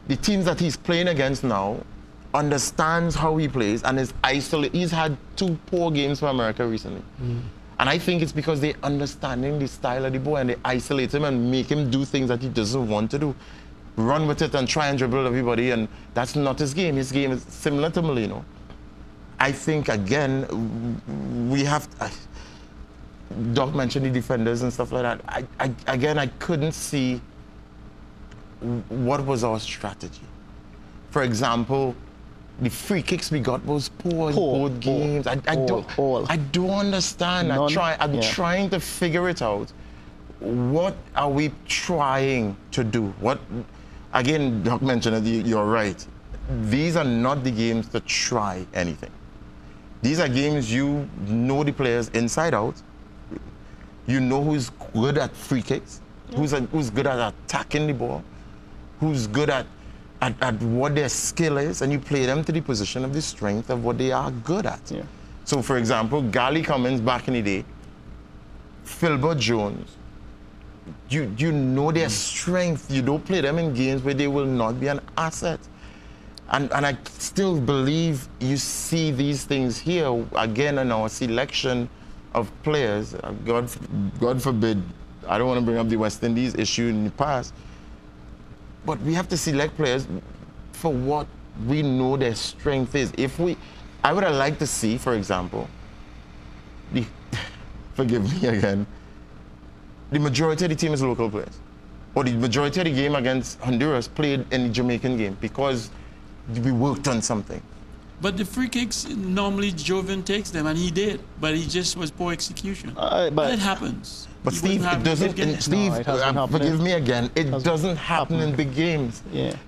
the teams that he's playing against now understands how he plays and is isolated. He's had 2 poor games for America recently. And I think it's because they're understanding the style of the boy and they isolate him and make him do things that he doesn't want to do. Run with it and try and dribble everybody, and that's not his game. His game is similar to Molino. I think, again, we have... Doc mentioned the defenders and stuff like that. I couldn't see what was our strategy. For example, the free kicks we got was poor in both games. I don't understand. I'm trying to figure it out. What are we trying to do? Again, Doc mentioned it, you're right. These are not the games to try anything. These are games you know the players inside out. You know who's good at free kicks, who's good at attacking the ball, who's good at what their skill is, and you play them to the position of the strength of what they are good at. So, for example, Gally Cummins back in the day, Filbert Jones, you know their strength. You don't play them in games where they will not be an asset. And I still believe you see these things here, again, in our selection of players. God forbid, I don't want to bring up the West Indies issue in the past, but we have to select players for what we know their strength is. I would have liked to see, for example, forgive me again, the majority of the team is local players, or the majority of the game against Honduras played in the Jamaican game because we worked on something. But the free kicks, normally Joven takes them, and he did, but he just was poor execution. But it happens. But Steve, it doesn't. Forgive me again. It doesn't happen in big games.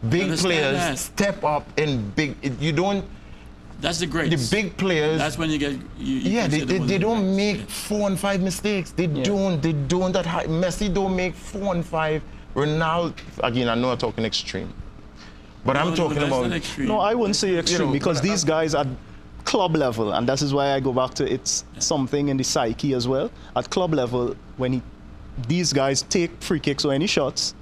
Big players step up in big. You don't. That's the greats. The big players. That's when you get. Yeah, they don't make 4 and 5 mistakes. They don't. They don't. That high. Messi don't make 4 and 5. Ronaldo, again, I know I'm talking extreme, but I'm talking about. No, I wouldn't say extreme because these guys at club level, and that is why I go back to it's something in the psyche as well. At club level, when these guys take free kicks or any shots,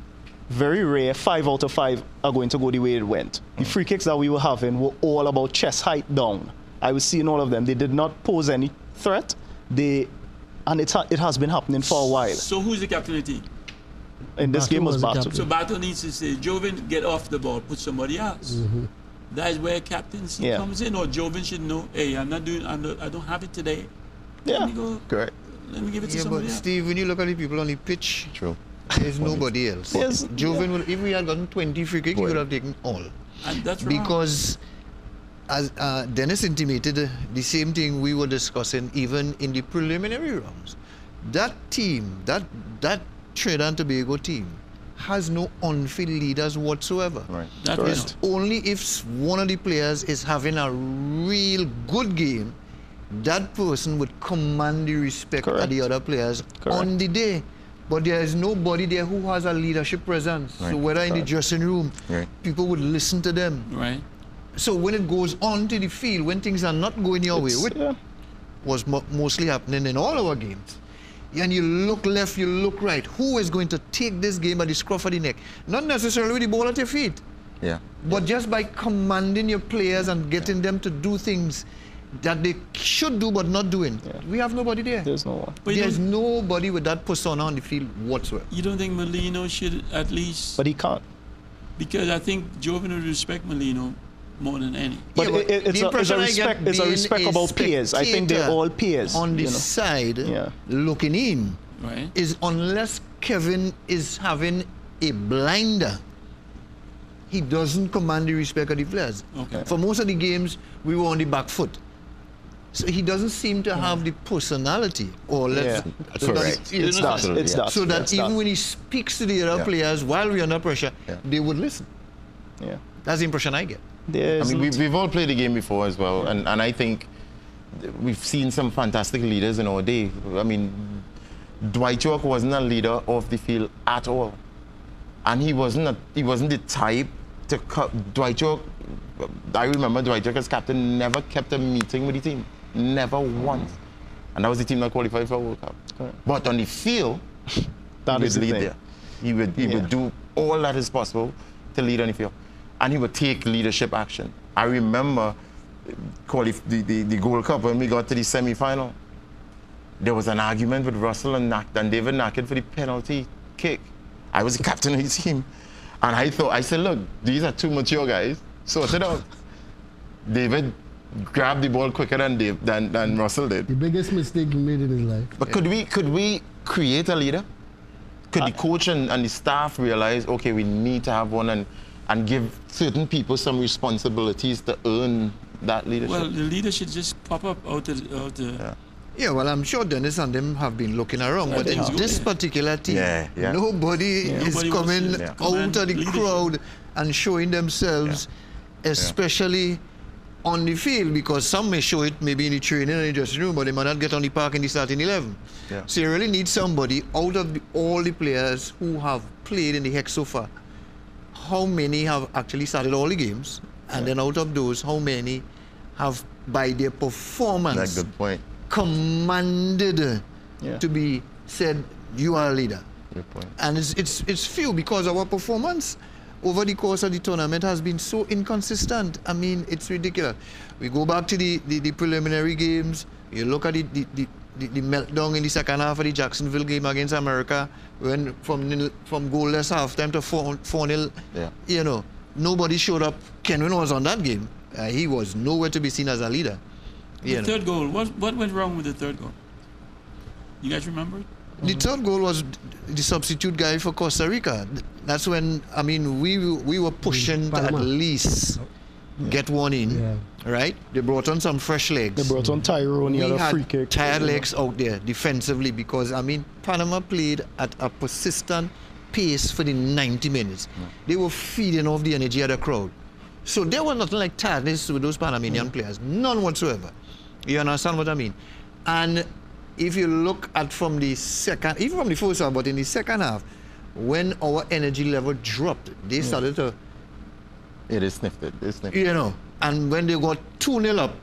very rare, 5 out of 5 are going to go the way it went. The free kicks that we were having were all about chest height down. I was seeing all of them. They did not pose any threat. And it has been happening for a while. So who's the captain of the team? In this game was Bato. So Bato needs to say, Joven, get off the ball, put somebody else. That is where captaincy comes in. Or Joven should know, hey, I don't have it today. Yeah, let me go. Correct. Let me give it to somebody else. Steve, when you look at the people on the pitch, True. there's nobody else. Yes. Joven, if we had gotten 20 free kicks, he would have taken all. And that's wrong. Because, as Dennis intimated, the same thing we were discussing even in the preliminary rounds. That team, that Trinidad and Tobago team, has no on-field leaders whatsoever. Right. That's It's only if one of the players is having a real good game, that person would command the respect of the other players on the day. But there is nobody there who has a leadership presence. Right. So whether in the dressing room, people would listen to them. Right. So when it goes on to the field, when things are not going your way, which was mostly happening in all our games, and you look left, you look right, who is going to take this game by the scruff of the neck? Not necessarily with the ball at your feet, but just by commanding your players and getting them to do things that they should do but not doing. We have nobody there. There's no one. But there's nobody with that persona on the field whatsoever. You don't think Molino should at least... But he can't. Because I think Joven would respect Molino more than any. But it's a respect about peers. I think they're all peers. On the side, looking in, is unless Kevin is having a blinder, he doesn't command the respect of the players. Okay. For most of the games, we were on the back foot. So he doesn't seem to have the personality, or let's... It's that. So that even when he speaks to the other players while we're under pressure, they would listen. Yeah. That's the impression I get. I mean, we've all played the game before as well, and I think we've seen some fantastic leaders in our day. I mean, Dwight York wasn't a leader off the field at all, and he wasn't the type to cut. Dwight York, I remember Dwight York as captain never kept a meeting with the team, never once, and that was the team that qualified for World Cup. But on the field, he would lead there. He would do all that is possible to lead on the field. And he would take leadership action. I remember the Gold Cup when we got to the semi-final. There was an argument with Russell and David Nackett for the penalty kick. I was the captain of the team. And I said, look, these are two mature guys. Sort it out. David grabbed the ball quicker than Russell did. The biggest mistake he made in his life. But could we create a leader? Could the coach and the staff realize, okay, we need to have one and give certain people some responsibilities to earn that leadership? Well, the leader should just pop up out the... Yeah, well, I'm sure Dennis and them have been looking around, but in this particular team, nobody is coming out of the crowd and showing themselves, especially on the field, because some may show it maybe in the training and in the dressing room, but they might not get on the park in the starting 11. So you really need somebody out of all the players who have played in the Hex so far. How many have actually started all the games? And then out of those, how many have, by their performance, that's a good point, commanded to be said, you are a leader? Good point. And it's few, because our performance over the course of the tournament has been so inconsistent. I mean, it's ridiculous. We go back to the preliminary games, you look at the meltdown in the second half of the Jacksonville game against America, when from goalless halftime to 4-0, you know, nobody showed up. Kenwin was on that game. He was nowhere to be seen as a leader. The third goal, what went wrong with the third goal? You guys remember? The third goal was the substitute guy for Costa Rica. That's when, I mean, we were pushing to at least get one in, right? They brought on some fresh legs. They brought on Tyrone, he had a free kick. Tired legs out there defensively, because, I mean, Panama played at a persistent pace for the 90 minutes. They were feeding off the energy of the crowd. So there was nothing like tiredness with those Panamanian players, none whatsoever. You understand what I mean? And if you look at from the second, even from the first half, but in the second half, when our energy level dropped, they started to, It is sniffed it. They sniffed it. you know, and when they got 2-0 up,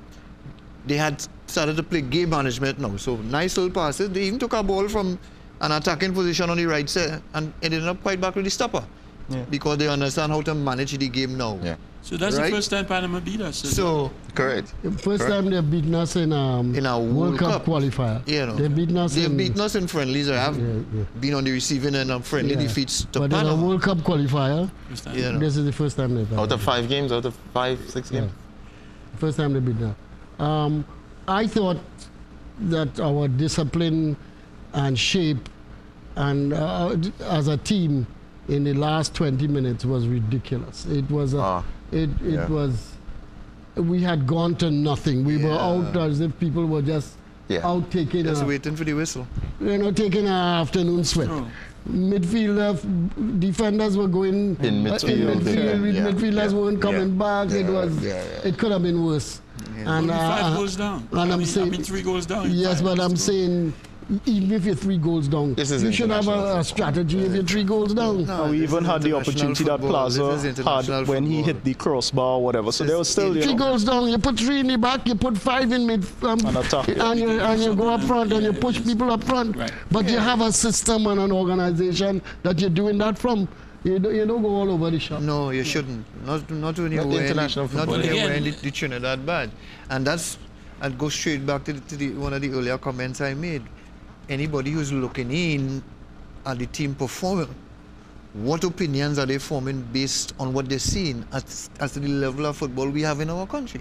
they had started to play game management now. So nice little passes. They even took a ball from an attacking position on the right side and ended up quite back with the stopper. Yeah. Because they understand how to manage the game now. Yeah. So that's Right? the first time Panama beat us. So Correct. First time they've beaten us in a World Cup qualifier. you know, They've beaten us in friendlies. I have been on the receiving end of friendly defeats to but in a Panama. World Cup qualifier, First time. You know. this is the first time they've Out of 5 games, out of 5, 6 games. First time they beat us. I thought that our discipline and shape and as a team in the last 20 minutes was ridiculous. It was we had gone to nothing. We were out as if people were just out taking Just waiting for the whistle. taking an afternoon sweat. True. Defenders were going In midfield, midfielders weren't coming back. It could have been worse. And, Only 5 goals down. and I'm saying, 3 goals down. yes, 5 but I'm goals saying, even if you're 3 goals down, This is you should have international a strategy if you're 3 goals down. And we even had the opportunity that Plaza had when he hit the crossbar or whatever. So there was still, 3 goals down, you put 3 in the back, you put 5 in mid, An attack, yeah. and you go up front and you push people up front. Right. But you have a system and an organization that you're doing that from. You don't go all over the shop. No, you shouldn't. Not when you're Not wearing international not football. when you're Again- wearing the Trinidad badge. And I'd go straight back to one of the earlier comments I made. Anybody who's looking in at the team performing, what opinions are they forming based on what they're seeing as to the level of football we have in our country?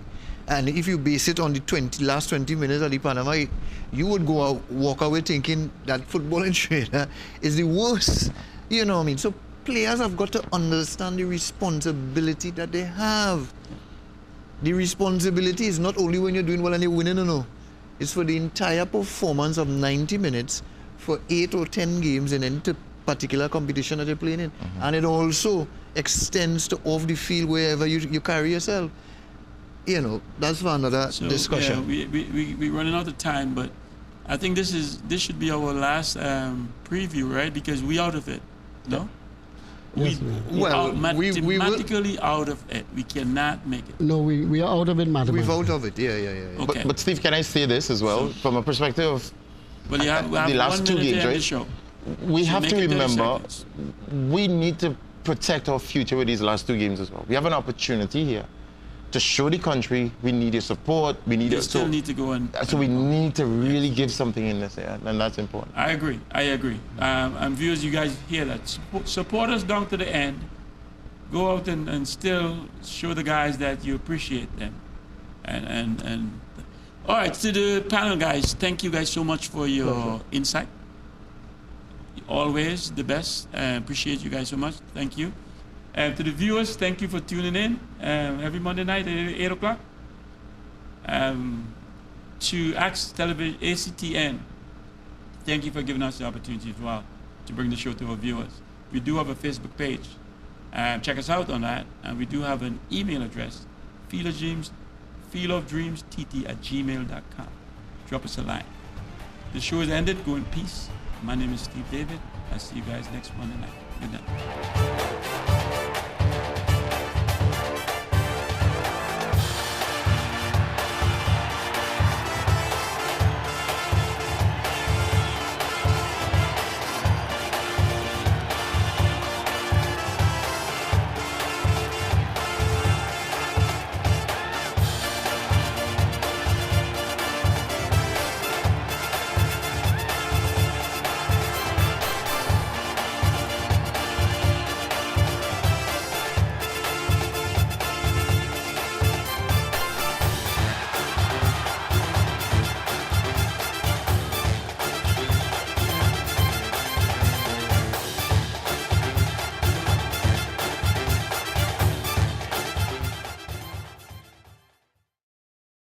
And if you base it on the last 20 minutes of the Panama, you would walk away thinking that football in Trinidad is the worst. You know what I mean? So players have got to understand the responsibility that they have. The responsibility is not only when you're doing well and you're winning, no. It's for the entire performance of 90 minutes for 8 or 10 games in any particular competition that you're playing in. And it also extends to off the field wherever you carry yourself. You know, that's for another discussion. Yeah, we're running out of time, but I think this should be our last preview, right? Because we out of it, no? Yes, Mathematically out of it. We cannot make it. No, we are out of it mathematically. We've out of it, yeah. Okay. But Steve, can I say this as well? From a perspective of Well, you have, we have the last 1 2 minute games, to end right? the show. We So have make to it 30 remember seconds. we need to protect our future with these last 2 games as well. We have an opportunity here to show the country we need your support. We need You your still need to go and. So we need to really give something in this area, and that's important. I agree. And viewers, you guys hear that. Support us down to the end. Go out and still show the guys that you appreciate them. And all right, to the panel guys, thank you guys so much for your insight. Always the best. Appreciate you guys so much. Thank you. And to the viewers, thank you for tuning in every Monday night at 8 o'clock. To Axe Television, ACTN, thank you for giving us the opportunity as well to bring the show to our viewers. We do have a Facebook page. Check us out on that. And we do have an email address, fieldofdreamstt@gmail.com. Drop us a line. The show is ended. Go in peace. My name is Steve David. I'll see you guys next Monday night. Good night.